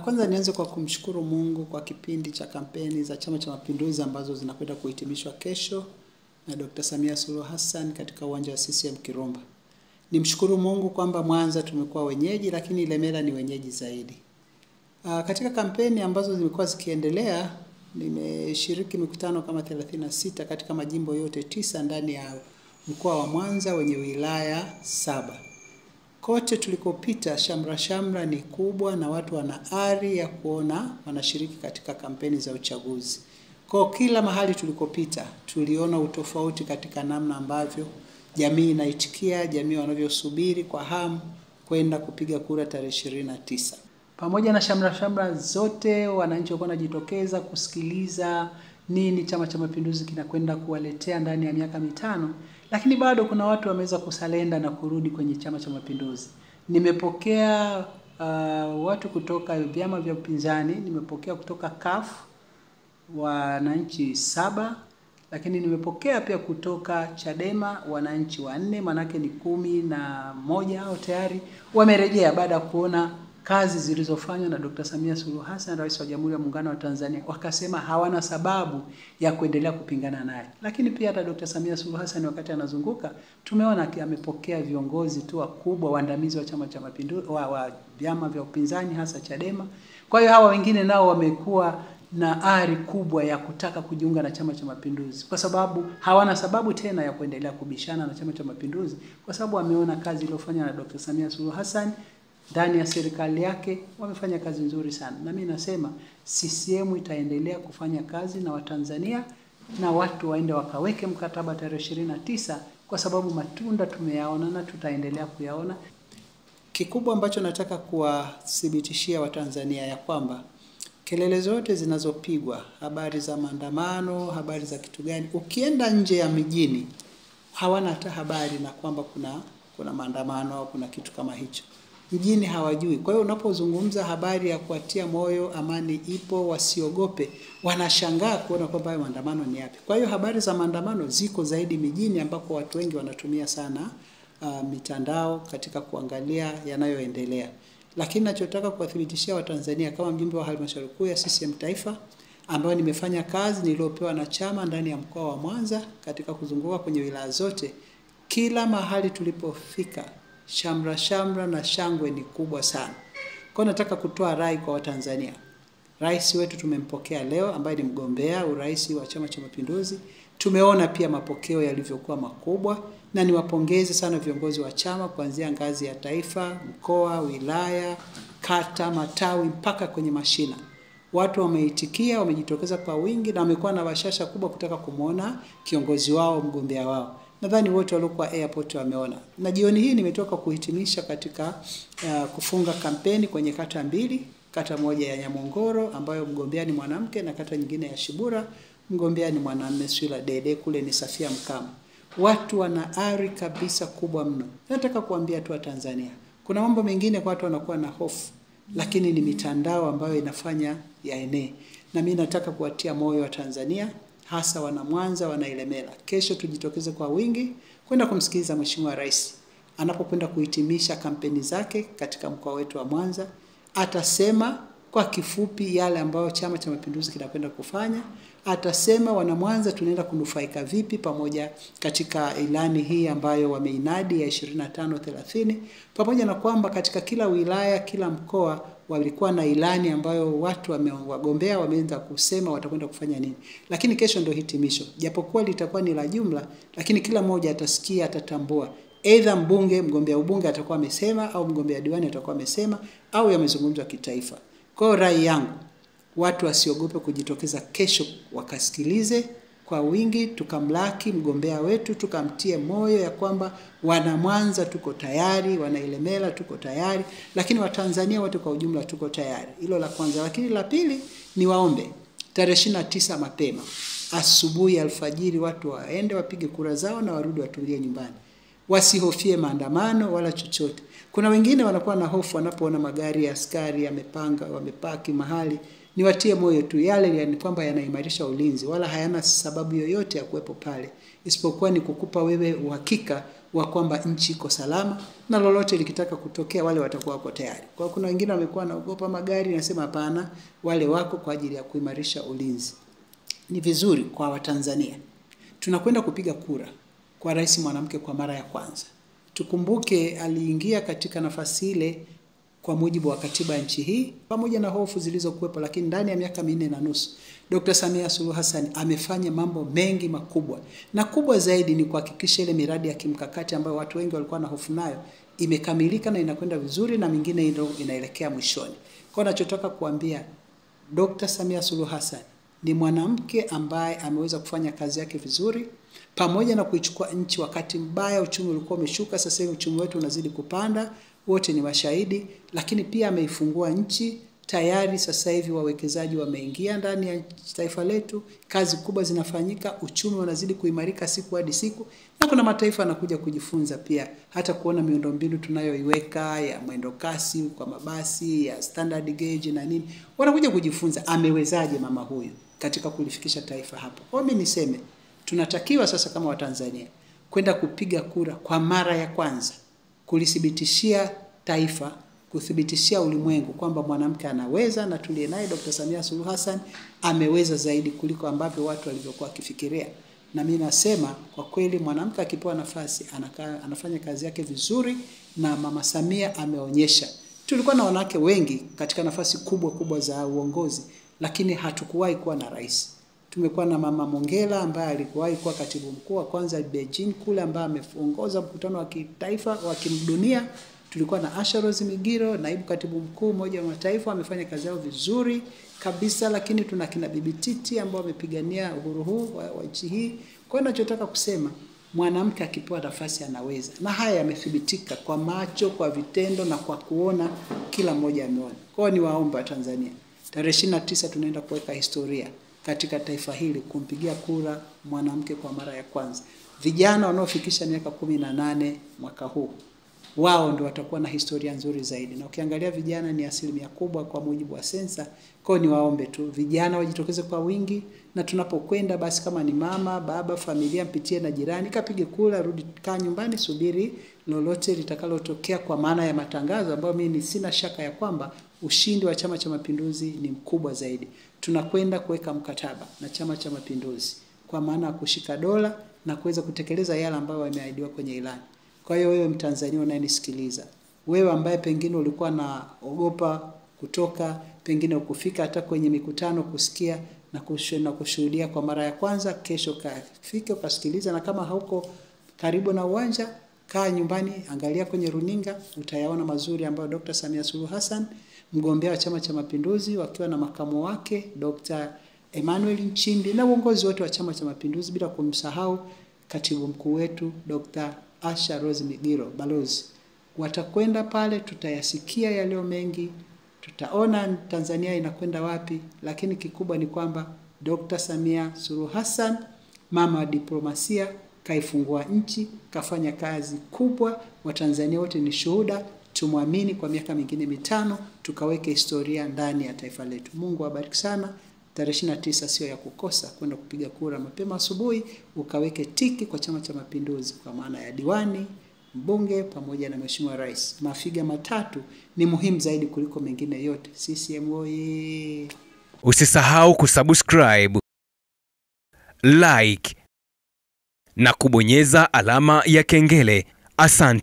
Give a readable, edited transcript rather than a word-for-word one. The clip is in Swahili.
Kwanza nianze kwa kumshukuru Mungu kwa kipindi cha kampeni za Chama cha Mapinduzi ambazo zinakwenda kuhitimishwa kesho na Dr. Samia Suluhu Hassan katika uwanja wa CCM Kirumba. Nimshukuru Mungu kwamba Mwanza tumekuwa wenyeji, lakini Ilemela ni wenyeji zaidi. Katika kampeni ambazo zimekuwa zikiendelea, nimeshiriki mikutano kama 36 katika majimbo yote 9 ndani ya mkoa wa Mwanza wenye wilaya 7. Kote tulikopita shamra ni kubwa na watu wana ari ya kuona wanashiriki katika kampeni za uchaguzi. Kwa kila mahali tulikopita tuliona utofauti katika namna ambavyo jamii inaitikia, jamii wanavyosubiri kwa hamu kwenda kupiga kura tarehe 29. Pamoja na shamra zote, wananchi walikuwa wanajitokeza kusikiliza nini Chama cha Mapinduzi kinakwenda kuwaletea ndani ya miaka 5, lakini bado kuna watu wameweza kusalenda na kurudi kwenye Chama cha Mapinduzi. Nimepokea watu kutoka vyama vya upinzani, nimepokea kutoka CUF wananchi 7, lakini nimepokea pia kutoka Chadema wananchi 4, manake ni 11 hao tayari wamerejea baada ya kuona kazi zilizofanywa na Dr. Samia Suluhu Hassan, Rais wa Jamhuri ya Muungano wa Tanzania. Wakasema hawana sababu ya kuendelea kupingana naye. Lakini pia hata Dr. Samia Suluhu Hassan wakati anazunguka, tumeona amepokea viongozi tu wakubwa waandamizi wa Chama cha Mapinduzi wa vyama vya upinzani hasa Chadema. Kwa hiyo hawa wengine nao wamekuwa na ari kubwa ya kutaka kujiunga na Chama cha Mapinduzi, kwa sababu hawana sababu tena ya kuendelea kubishana na Chama cha Mapinduzi, kwa sababu wameona kazi iliyofanywa na Dr. Samia Suluhu Hassan ndani ya serikali yake. Wamefanya kazi nzuri sana, na mimi nasema CCM itaendelea kufanya kazi na Watanzania, na watu waende wakaweke mkataba tarehe 29, kwa sababu matunda tumeyaona na tutaendelea kuyaona. Kikubwa ambacho nataka kuwathibitishia Watanzania ya kwamba kelele zote zinazopigwa, habari za maandamano, habari za kitu gani, ukienda nje ya mijini hawana hata habari na kwamba kuna maandamano au kuna kitu kama hicho. Mjini hawajui. Kwa hiyo unapozungumza habari ya kuatia moyo, amani ipo, wasiogope, wanashangaa kuona kwamba hayo maandamano ni yapi. Kwa hiyo habari za maandamano ziko zaidi mijini, ambako watu wengi wanatumia sana mitandao katika kuangalia yanayoendelea. Lakini nachotaka kuwathibitishia Watanzania kama mjumbe wa halmashauri kuu ya CCM Taifa, ambayo nimefanya kazi niliyopewa na chama ndani ya mkoa wa Mwanza katika kuzunguka kwenye wilaya zote, kila mahali tulipofika shamra na shangwe ni kubwa sana. Kwa nataka kutoa rai kwa Watanzania. Rais wetu tumempokea leo, ambaye ni mgombea urais wa Chama cha Mapinduzi. Tumeona pia mapokeo yalivyokuwa makubwa, na niwapongeze sana viongozi wa chama kuanzia ngazi ya taifa, mkoa, wilaya, kata, matawi mpaka kwenye mashina. Watu wameitikia, wamejitokeza kwa wingi na wamekuwa na bashasha kubwa kutaka kumuona kiongozi wao, mgombea wao. Nadhani wote waliokuwa airport wameona. Na jioni hii nimetoka kuhitimisha katika kufunga kampeni kwenye kata 2, kata moja ya Nyamongoro ambayo mgombea ni mwanamke, na kata nyingine ya Shibura mgombea ni mwanamume, Swila Dede, kule ni Safia Mkama. Watu wana ari kabisa kubwa mno. Nataka kuambia tu Tanzania, kuna mambo mengine kwa watu wanakuwa na hofu, lakini ni mitandao ambayo inafanya yaenee. Na mimi nataka kuwatia moyo wa Tanzania, hasa wana Mwanza, wana Ilemela. Kesho tujitokeze kwa wingi kwenda kumsikiliza Mheshimiwa Rais anapokwenda kuhitimisha kampeni zake katika mkoa wetu wa Mwanza. Atasema kwa kifupi yale ambayo Chama cha Mapinduzi kinakwenda kufanya. Atasema wana Mwanza tunaenda kunufaika vipi pamoja katika ilani hii ambayo wameinadi ya 25-30, pamoja na kwamba katika kila wilaya, kila mkoa walikuwa na ilani ambayo watu wagombea wameanza kusema watakwenda kufanya nini. Lakini kesho ndio hitimisho. Japokuwa litakuwa ni la jumla, lakini kila mmoja atasikia, atatambua. Either mgombea ubunge atakuwa amesema, au mgombea diwani atakuwa amesema, au yamezungumzwa kitaifa. Kwa hiyo rai yangu, watu wasiogope kujitokeza kesho, wakasikilize kwa wingi, tukamlaki mgombea wetu, tukamtie moyo ya kwamba wana Mwanza tuko tayari, wana Ilemela tuko tayari, lakini Watanzania wote kwa ujumla tuko tayari. Hilo la kwanza. Lakini la pili ni waombe tarehe 29 mapema, asubuhi alfajiri, watu waende wapige kura zao na warudi watulie nyumbani. Wasihofie maandamano wala chochote. Kuna wengine wanakuwa na hofu wanapoona magari ya askari yamepanga, wamepaki mahali. Niwatie moyo tu, yale ni kwamba yanaimarisha ulinzi, wala hayana sababu yoyote ya kuwepo pale, isipokuwa ni kukupa wewe uhakika wa kwamba nchi iko salama na lolote likitaka kutokea wale watakuwa wako tayari. Kwa kuna wengine wamekuwa naogopa magari, nasema hapana, wale wako kwa ajili ya kuimarisha ulinzi. Ni vizuri kwa Watanzania. Tunakwenda kupiga kura kwa rais mwanamke kwa mara ya kwanza. Tukumbuke aliingia katika nafasi ile kwa mujibu wa katiba ya nchi hii, pamoja na hofu zilizokuwepo, lakini ndani ya miaka 4.5 Dr. Samia Suluhu Hassan amefanya mambo mengi makubwa. Na kubwa zaidi ni kuhakikisha ile miradi ya kimkakati ambayo watu wengi walikuwa na hofu nayo imekamilika na inakwenda vizuri, na mingine inaelekea mwishoni. Kwa ninachotaka kuambia, Dr. Samia Suluhu Hassan ni mwanamke ambaye ameweza kufanya kazi yake vizuri, pamoja na kuichukua nchi wakati mbaya, uchumi ulikuwa umeshuka, sasa hivi uchumi wetu unazidi kupanda, wote ni mashahidi. Lakini pia ameifungua nchi, tayari sasa hivi wawekezaji wameingia ndani ya taifa letu, kazi kubwa zinafanyika, uchumi unazidi kuimarika siku hadi siku, na kuna mataifa yanakuja kujifunza pia, hata kuona miundombinu tunayoiweka ya mwendo kasi kwa mabasi, ya standard gauge na nini, wanakuja kujifunza amewezaje mama huyu katika kulifikisha taifa hapo. Kwa mimi niseme, tunatakiwa sasa kama Watanzania kwenda kupiga kura kwa mara ya kwanza, kulithibitishia taifa, kuthibitishia ulimwengu kwamba mwanamke anaweza, na tuliye naye Dr. Samia Suluhu Hassan ameweza zaidi kuliko ambavyo watu walivyokuwa wakifikiria. Na mimi nasema kwa kweli mwanamke akipewa nafasi anafanya kazi yake vizuri, na mama Samia ameonyesha. Tulikuwa na wanawake wengi katika nafasi kubwa za uongozi, lakini hatukuwahi kuwa na rais. Tumekuwa na mama Mongela ambaye alikuwahi kuwa katibu mkuu wa kwanza Beijing kule, ambaye ameongoza mkutano wa kitaifa wa kidunia. Tulikuwa na Asha Rose Migiro, naibu katibu mkuu Umoja wa Mataifa, amefanya kazi yao vizuri kabisa. Lakini tuna kina Bibi Titi ambao wamepigania uhuru huu wa nchi hii. Kwa hiyo ninachotaka kusema, mwanamke akipewa nafasi anaweza, na haya yamethibitika kwa macho, kwa vitendo na kwa kuona, kila mmoja ameona. Kwa hiyo niwaomba Tanzania, tarehe 29 tunaenda kuweka historia katika taifa hili, kumpigia kura mwanamke kwa mara ya kwanza. Vijana wanaofikisha miaka 18 mwaka huu, wao ndio watakuwa na historia nzuri zaidi. Na ukiangalia vijana ni asilimia kubwa kwa mujibu wa sensa. Kwa hiyo niwaombe tu vijana wajitokeze kwa wingi, na tunapokwenda basi, kama ni mama, baba, familia, mpitie na jirani, kapige kura, rudi kaa nyumbani, subiri lolote litakalotokea, kwa maana ya matangazo ambayo mimi sina shaka ya kwamba ushindi wa Chama cha Mapinduzi ni mkubwa zaidi. Tunakwenda kuweka mkataba na Chama cha Mapinduzi kwa maana ya kushika dola na kuweza kutekeleza yale ambayo yameahidiwa kwenye ilani. Kwa hiyo wewe Mtanzania unayenisikiliza, wewe ambaye pengine ulikuwa na ogopa kutoka, pengine ukufika hata kwenye mikutano kusikia na kushuhudia kwa mara ya kwanza, kesho kafike ukasikiliza. Na kama hauko karibu na uwanja, kaa nyumbani, angalia kwenye runinga, utayaona mazuri ambayo Dr. Samia Suluhu Hassan, mgombea wa Chama cha Mapinduzi, wakiwa na makamu wake Dr. Emmanuel Nchimbi, na uongozi wote wa Chama cha Mapinduzi, bila kumsahau katibu mkuu wetu Dr. Asha Rose Migiro balozi, watakwenda pale. Tutayasikia yaleo mengi, tutaona Tanzania inakwenda wapi, lakini kikubwa ni kwamba Dr. Samia Suluhu Hassan, mama wa diplomasia, kaifungua nchi, kafanya kazi kubwa. Watanzania wote ni shuhuda, tumwamini kwa miaka mingine 5, tukaweke historia ndani ya taifa letu. Mungu awabariki sana. Tarehe 29 sio ya kukosa, kwenda kupiga kura mapema asubuhi, ukaweke tiki kwa Chama cha Mapinduzi kwa maana ya diwani, mbunge pamoja na Mheshimiwa Rais. Mafiga matatu ni muhimu zaidi kuliko mengine yote. CCM oye! Usisahau kusubscribe, like na kubonyeza alama ya kengele. Asante.